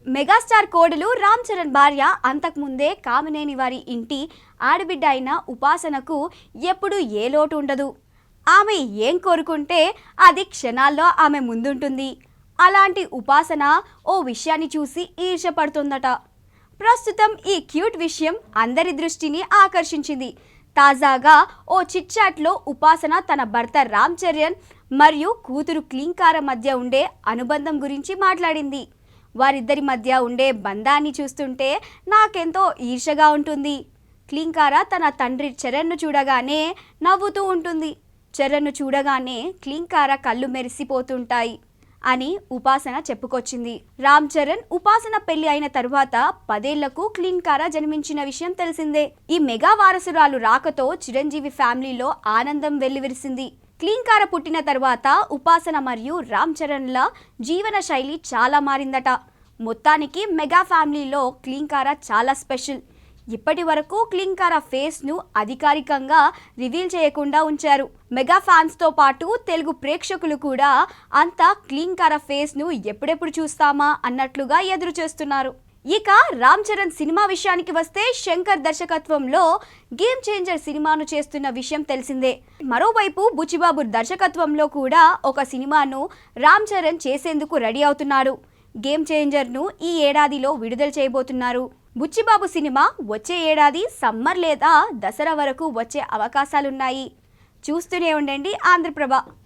Megastar కోడలు రామ్ చరణ్ భార్య అంతకుముందే కామినేని వారి ఇంటి ఆడబిడ్డ అయిన ఉపాసనకు ఎప్పుడు ఏ లోటు ఉండదు. ఆమె ఏం కోరుకుంటే అది క్షణాల్లో ఆమె ముందుంటుంది. అలాంటి ఉపాసన ఓ విషయాన్ని చూసి ఈర్ష్యపడుతుందట. ప్రస్తుతం ఈ క్యూట్ విషయం అందరి దృష్టిని ఆకర్షించింది. తాజాగా ఓ చిట్చాట్లో ఉపాసన తన భర్త రామ్ చరణ్ మరియు కూతురు క్లీంకార మధ్య ఉండే అనుబంధం గురించి మాట్లాడింది. వారిద్దరి మధ్య ఉండే బంధాన్ని చూస్తుంటే నాకెంతో ఈర్ష్యగా ఉంటుంది. క్లీంకార తన తండ్రి చరణ్ను చూడగానే నవ్వుతూ ఉంటుంది. చరణ్ను చూడగానే క్లీంకార కళ్ళు మెరిసిపోతుంటాయి అని ఉపాసన చెప్పుకొచ్చింది. రామ్ చరణ్ ఉపాసన పెళ్లి అయిన తరువాత 10 ఏళ్లకు క్లీంకార జన్మించిన విషయం తెలిసిందే. ఈ మెగా వారసురాలు రాకతో చిరంజీవి ఫ్యామిలీలో ఆనందం వెల్లివిరిసింది. క్లీంకార పుట్టిన తరువాత ఉపాసన మరియు రామ్ చరణ్ల జీవన శైలి చాలా మారిందట. మొత్తానికి మెగా ఫ్యామిలీలో క్లీంకార చాలా స్పెషల్. ఇప్పటి వరకు క్లీంకార ఫేస్ను అధికారికంగా రివీల్ చేయకుండా ఉంచారు. మెగా ఫ్యాన్స్తో పాటు తెలుగు ప్రేక్షకులు కూడా అంతా క్లీంకార ఫేస్ను ఎప్పుడెప్పుడు చూస్తామా అన్నట్లుగా ఎదురు చేస్తున్నారు. ఇక రామ్ చరణ్ సినిమా విషయానికి వస్తే శంకర్ దర్శకత్వంలో గేమ్ చేంజర్ సినిమాను చేస్తున్న విషయం తెలిసిందే. మరోవైపు బుచ్చిబాబు దర్శకత్వంలో కూడా ఒక సినిమాను రామ్ చరణ్ చేసేందుకు రెడీ అవుతున్నారు. గేమ్ చేంజర్ను ఈ ఏడాదిలో విడుదల చేయబోతున్నారు. బుచ్చిబాబు సినిమా వచ్చే ఏడాది సమ్మర్ లేదా దసరా వరకు వచ్చే అవకాశాలున్నాయి. చూస్తూనే ఉండండి ఆంధ్రప్రభ.